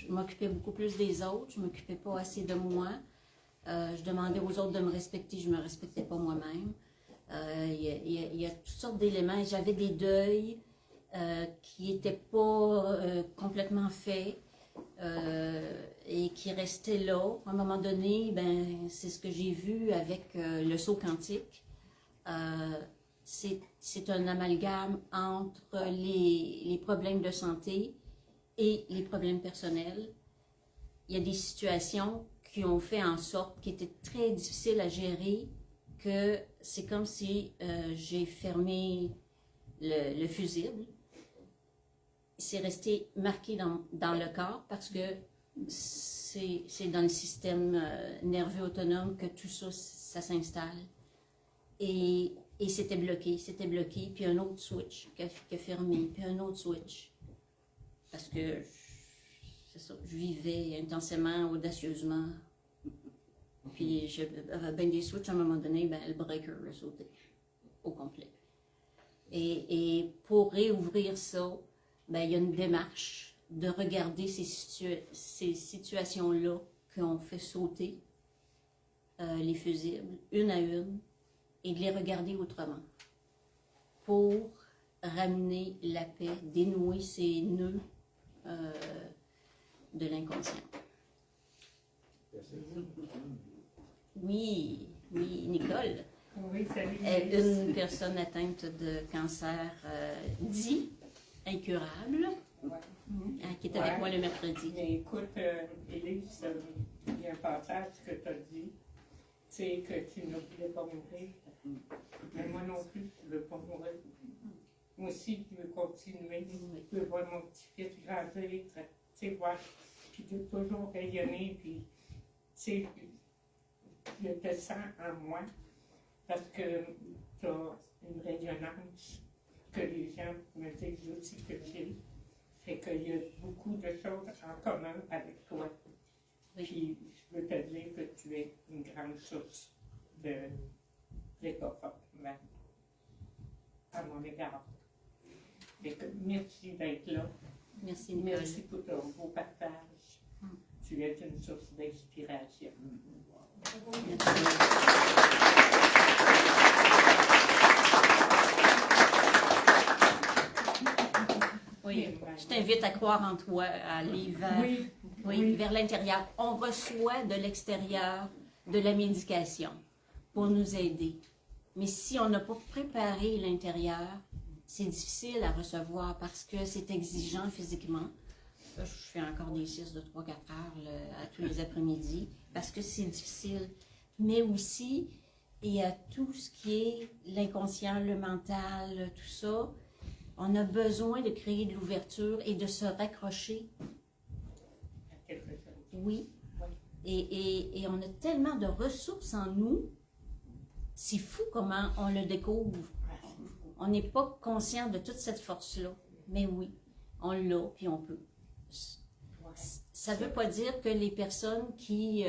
m'occupais beaucoup plus des autres, je ne m'occupais pas assez de moi. Je demandais aux autres de me respecter, je ne me respectais pas moi-même. Il y a toutes sortes d'éléments. J'avais des deuils qui n'étaient pas complètement faits et qui restaient là. À un moment donné, c'est ce que j'ai vu avec le saut quantique. C'est un amalgame entre les problèmes de santé et les problèmes personnels. Il y a des situations qui ont fait en sorte qui étaient très difficiles à gérer, que c'est comme si j'ai fermé le fusible. C'est resté marqué dans le corps parce que c'est dans le système nerveux autonome que tout ça, ça s'installe. Et c'était bloqué, puis un autre switch qui a fermé, puis un autre switch. Parce que, c'est ça, je vivais intensément, audacieusement. Puis j'avais bien des switches, à un moment donné, le breaker a sauté au complet. Et pour réouvrir ça, il y a une démarche de regarder ces situations-là qui ont fait sauter les fusibles, une à une, et de les regarder autrement. Pour ramener la paix, dénouer ces nœuds de l'inconscient. Merci. Oui, oui, Nicole Oui, salut. est une personne atteinte de cancer dit incurable, qui est avec moi le mercredi. Mais écoute, Élise, il y a un passage que tu as dit, c'est que tu ne voulais pas mourir. Mais moi non plus, je ne veux pas mourir. Moi aussi, je veux continuer. Je veux voir mon petit-fils grandir, tu sais, voir, puis de toujours rayonner, puis, tu sais, je te sens en moi, parce que tu as une rayonnance que les gens me disent aussi que j'ai. Fait qu'il y a beaucoup de choses en commun avec toi. Puis je veux te dire que tu es une grande source de réconfortement à mon égard. Fait que merci d'être là. Merci, Nicole. Merci pour ton beau partage. Tu es une source d'inspiration. Oui, je t'invite à croire en toi, à aller vers l'intérieur. On reçoit de l'extérieur de la médication pour nous aider. Mais si on n'a pas préparé l'intérieur, c'est difficile à recevoir parce que c'est exigeant physiquement. Je fais encore des siestes de 3-4 heures à tous les après-midi parce que c'est difficile. Mais aussi, il y a tout ce qui est l'inconscient, le mental, tout ça. On a besoin de créer de l'ouverture et de se raccrocher. Oui. Et on a tellement de ressources en nous. C'est fou comment on le découvre. On n'est pas conscient de toute cette force-là. Mais oui, on l'a, puis on peut. Ça ne veut pas dire que les personnes qui...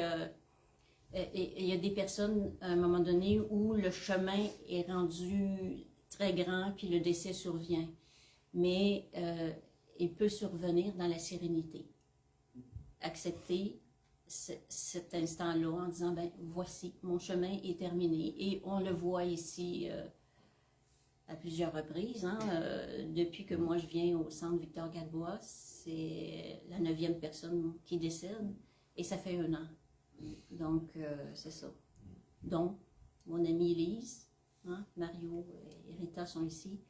il y a des personnes, à un moment donné, où le chemin est rendu très grand, puis le décès survient. Mais il peut survenir dans la sérénité. Accepter cet instant-là en disant, ben voici, mon chemin est terminé. Et on le voit ici à plusieurs reprises. Hein, depuis que moi je viens au centre Victor Gadebois, c'est la 9e personne qui décède. Et ça fait 1 an. Donc, c'est ça. Donc, mon amie Élise, hein, Mario et Rita sont ici.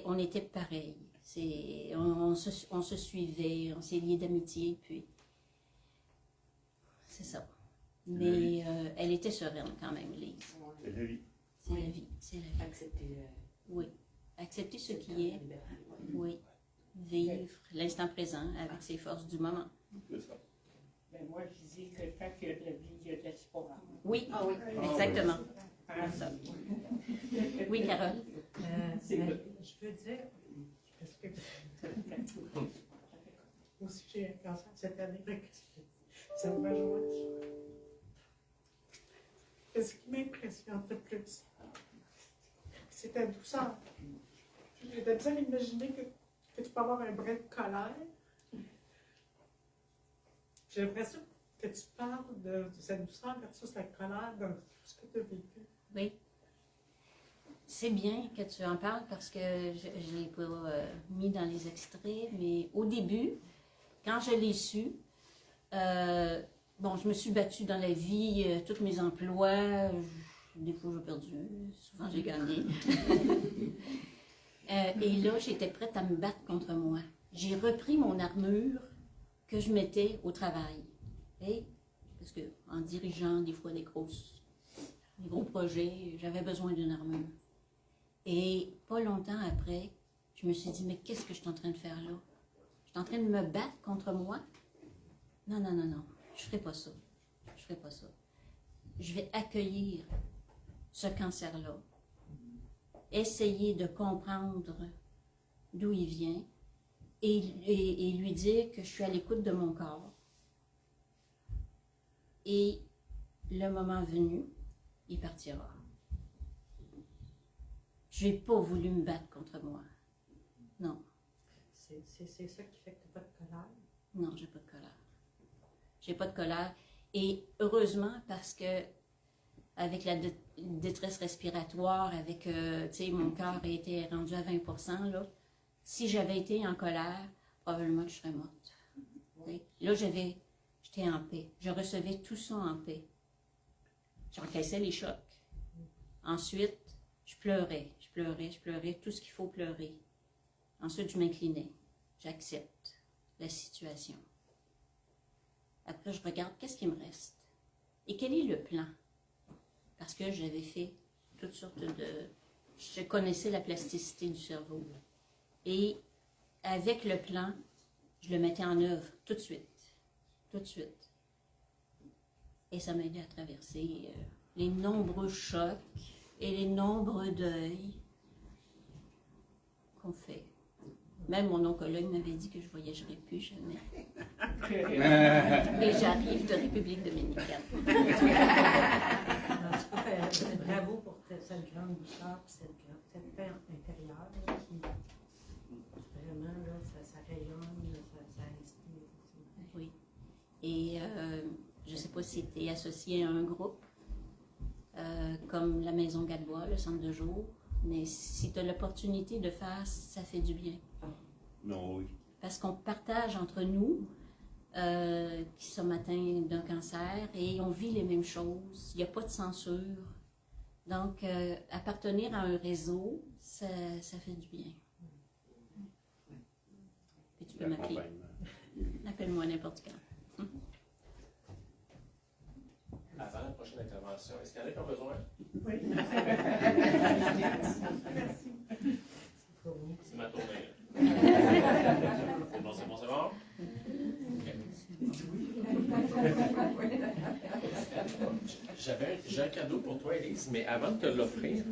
On était pareils. On se suivait, on s'est liés d'amitié, puis c'est ça. Mais elle était sereine quand même, Élise. C'est la vie. C'est la vie, c'est la vie. Accepter. Oui. Accepter ce qui est. Oui. Vivre l'instant présent avec ses forces du moment. C'est ça. Ben moi, je dis que tant qu'il y a de la vie, il y a de l'espoir. Oui, exactement. C'est ça. Oui, Carole. Je veux dire, parce que aussi j'ai un cancer cette année, ça me rejoint. Ce qui m'impressionne le plus, c'est ta douceur. J'ai de la misère à imaginer que tu peux avoir un brin de colère. J'ai l'impression que tu parles de cette douceur versus la colère dans tout ce que tu as vécu. Oui. C'est bien que tu en parles parce que je ne l'ai pas mis dans les extraits, mais au début, quand je l'ai su, bon, je me suis battue dans la vie, tous mes emplois, des fois j'ai perdu, souvent j'ai gagné. Et là, j'étais prête à me battre contre moi. J'ai repris mon armure que je mettais au travail. Et, parce que en dirigeant des fois des gros projets, j'avais besoin d'une armure. Et pas longtemps après, je me suis dit, mais qu'est-ce que je suis en train de faire là? Je suis en train de me battre contre moi? Non, non, non, non, je ne ferai pas ça. Je ne ferai pas ça. Je vais accueillir ce cancer-là. Essayer de comprendre d'où il vient et lui dire que je suis à l'écoute de mon corps. Et le moment venu, il partira. Je n'ai pas voulu me battre contre moi. Non. C'est ça qui fait que tu n'as pas de colère? Non, j'ai pas de colère. J'ai pas de colère. Et heureusement, parce que avec la détresse respiratoire, avec, tu sais, mon cœur a été rendu à 20%, là, si j'avais été en colère, probablement que je serais morte. Okay? Là, j'étais j'étais en paix. Je recevais tout ça en paix. J'encaissais les chocs. Ensuite, je pleurais, tout ce qu'il faut pleurer. Ensuite, je m'inclinais. J'accepte la situation. Après, je regarde qu'est-ce qui me reste. Et quel est le plan? Parce que j'avais fait toutes sortes de... Je connaissais la plasticité du cerveau. Et avec le plan, je le mettais en œuvre tout de suite. Tout de suite. Et ça m'a aidé à traverser les nombreux chocs et les nombreux deuils qu'on fait. Même mon oncologue m'avait dit que je ne voyagerais plus jamais. Et j'arrive de République dominicaine. En tout cas, bravo pour cette grande douceur, cette paix intérieure là, qui vraiment, là, ça rayonne, ça inspire. Oui. Et je ne sais pas si tu es associé à un groupe, comme la Maison Gadebois, le centre de jour, mais si tu as l'opportunité de faire, ça fait du bien. Non, oui. Parce qu'on partage entre nous qui sommes atteints d'un cancer et on vit les mêmes choses. Il n'y a pas de censure. Donc, appartenir à un réseau, ça fait du bien. Et tu peux m'appeler. Appelle-moi n'importe quand. Avant la prochaine intervention, est-ce qu'il y en a qui ont besoin? Oui. C'est ma tournée. C'est bon, c'est bon, c'est bon? J'ai un cadeau pour toi, Élise, mais avant de te l'offrir,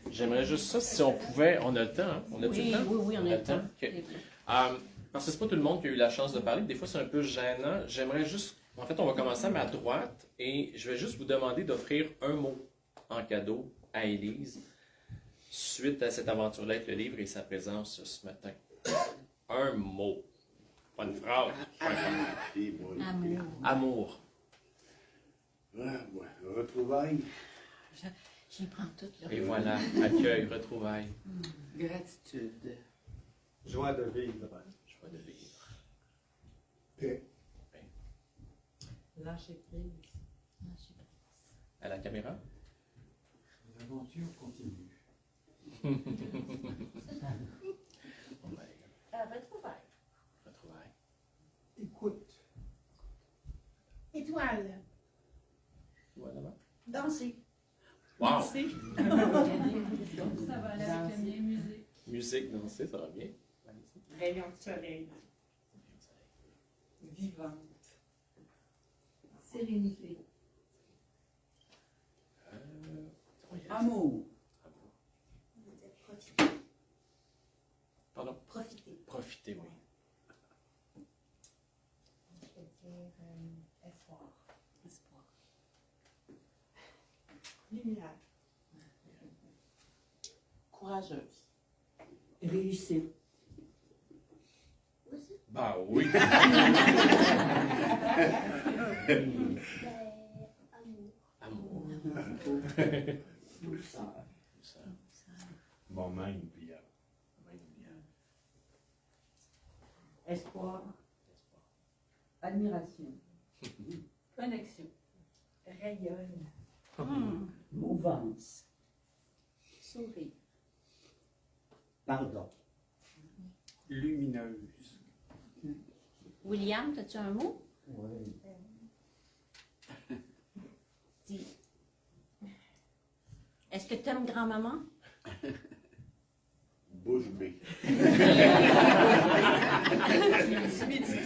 j'aimerais juste ça, si on pouvait, on a le temps, hein? On a-tu le temps? Oui, on a le temps. Okay. Parce que c'est pas tout le monde qui a eu la chance de parler, des fois c'est un peu gênant. J'aimerais juste, en fait, on va commencer à ma droite et je vais juste vous demander d'offrir un mot en cadeau à Élise suite à cette aventure-là avec le livre et sa présence ce matin. Un mot. Pas une phrase. Amour. Amour. Retrouvailles. J'y prends tout, là. Et voilà, accueil, retrouvailles. Gratitude. Joie de vivre. Joie de vivre. Paix. Lâcher prise. À la caméra. L'aventure continue. Oh my God. Retrouvailles. Retrouvailles. Écoute. Étoile. Voilà. Danser. Wow! Danser. Ça va aller avec le mien, musique. Musique, danser, ça va bien. Rayon de soleil. Vivante. Sérénité. Amour. Pardon? Profiter. Profiter, oui. Je peux dire espoir. Espoir. Lumière. Courageuse. Réussite. Bah oui! Amour. Douceur. Moment inoubliable. Espoir. Admiration. Connexion. Rayonne. Mouvance. Souris. Pardon. Lumineuse. William, as-tu un mot? Oui. Dis. Est-ce que tu aimes grand-maman? Bouche bée.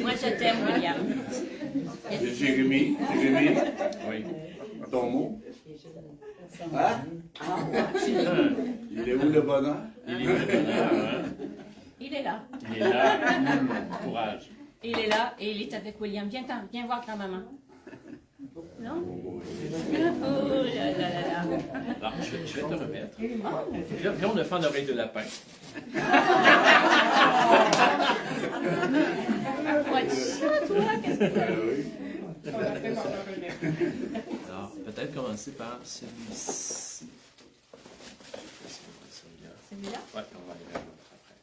Moi, je t'aime, William. Jérémy. Jérémy. Oui. Ton mot. Hein? Il est où le bonheur? Il est où le bonheur, hein? Il est là. Il est là. Courage. Il est là et il est avec William. Viens voir grand-maman. Non? Oh là là là là. Alors, je vais te remettre. Puis là, on a fait en oreille de lapin. Vois-tu ça, toi? Qu'est-ce que On a fait mon remettre. Alors, peut-être commencer par celui-ci. Celui-là. Celui-là? Ouais, on va aller vers l'autre après.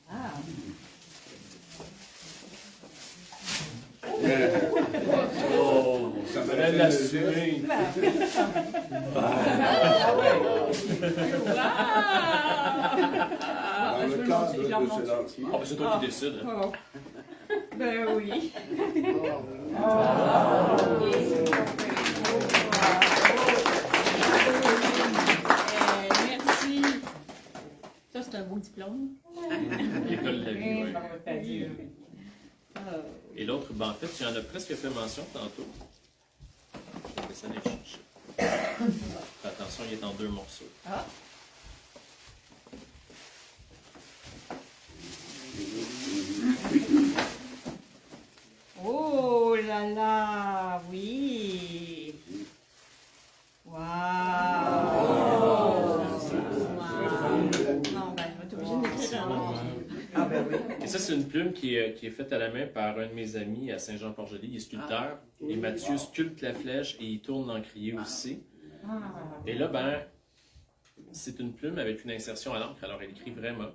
Ah. Oh, Ça me fallait rappelle l'assumer. Dans le cadre de ce lancement. Ah, ben c'est toi qui décides. Hein. Oh. Ben oui. Merci. Ça, c'est un beau diplôme. L'école de la vie, oui. Bon, t'as dit, Et l'autre, ben en fait, tu en as presque fait mention tantôt. Je vais ça aller chercher. Fais attention, il est en 2 morceaux. Ah. Oh là là, oui. Wow. Non, ben, je vais être obligée de l'écrire en Ah ben oui. Et ça, c'est une plume qui est faite à la main par un de mes amis à Saint-Jean-Port-Joli. Il est sculpteur. Et Mathieu sculpte la flèche et il tourne l'encrier aussi. Et là, ben, c'est une plume avec une insertion à l'encre. Alors, elle écrit vraiment.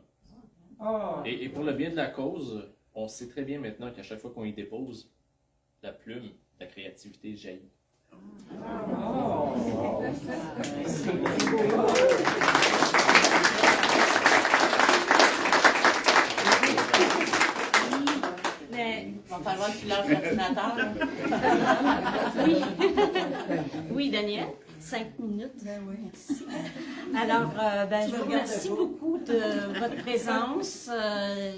Oh. Et pour le bien de la cause, on sait très bien maintenant qu'à chaque fois qu'on y dépose la plume, la créativité jaillit. Mais, Il va falloir que tu lâches l'ordinateur. oui. Oui, Daniel, 5 minutes. Merci. Alors, je vous remercie beaucoup de votre présence.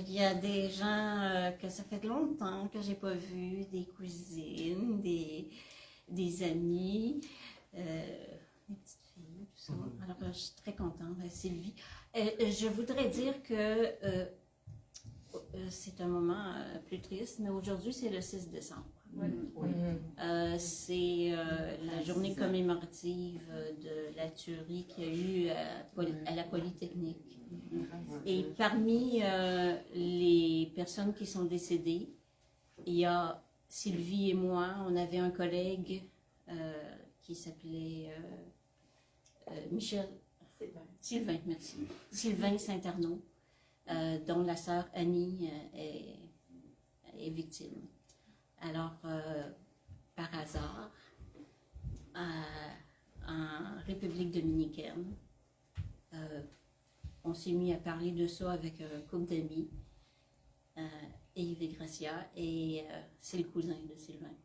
Il y a des gens que ça fait longtemps que j'ai pas vu, des cousines, des amis, des petites filles, tout ça. Alors, je suis très contente, Sylvie. Je voudrais dire que c'est un moment plus triste, mais aujourd'hui, c'est le 6 décembre. C'est la journée commémorative de la tuerie qu'il y a eu à la Polytechnique. Et parmi les personnes qui sont décédées, il y a Sylvie et moi. On avait un collègue qui s'appelait Sylvain, merci. Sylvain Saint-Arnaud, dont la sœur Annie est victime. Alors, par hasard, en République dominicaine, on s'est mis à parler de ça avec un couple d'amis, Yves et Gracia, et c'est le cousin de Sylvain.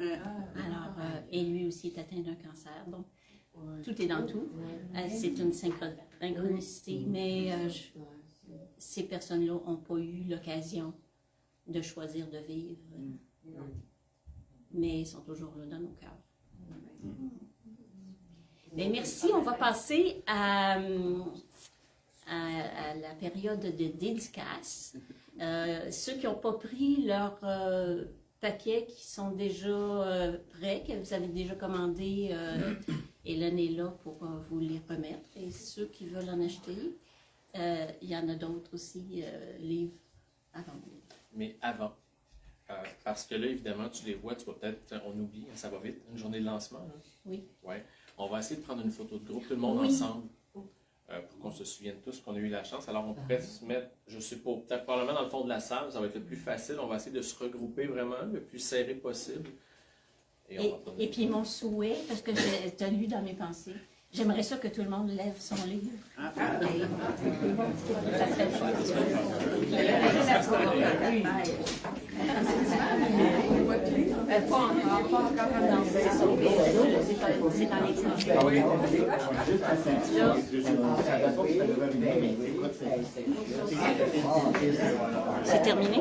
Alors, et lui aussi est atteint d'un cancer, donc tout est dans tout. C'est une synchronicité, mais ces personnes-là n'ont pas eu l'occasion de choisir de vivre. Mais ils sont toujours là dans nos cœurs. Mais merci, on va passer à la période de dédicace. Ceux qui n'ont pas pris leur paquets qui sont déjà prêts, que vous avez déjà commandés, Hélène est là pour vous les remettre. Et ceux qui veulent en acheter, il y en a d'autres aussi, livres avant. Mais avant. Parce que là, évidemment, tu les vois, tu vas peut-être, on oublie, ça va vite, une journée de lancement. Là. Oui. Ouais. On va essayer de prendre une photo de groupe, tout le monde ensemble, pour qu'on se souvienne tous qu'on a eu la chance. Alors, on pourrait se mettre, je sais pas, peut-être probablement dans le fond de la salle, ça va être le plus facile. On va essayer de se regrouper vraiment le plus serré possible. Et puis, mon souhait, parce que tu as lu dans mes pensées, j'aimerais ça que tout le monde lève son livre. Ça serait chouette. Pas encore. Non, c'est dans les C'est terminé?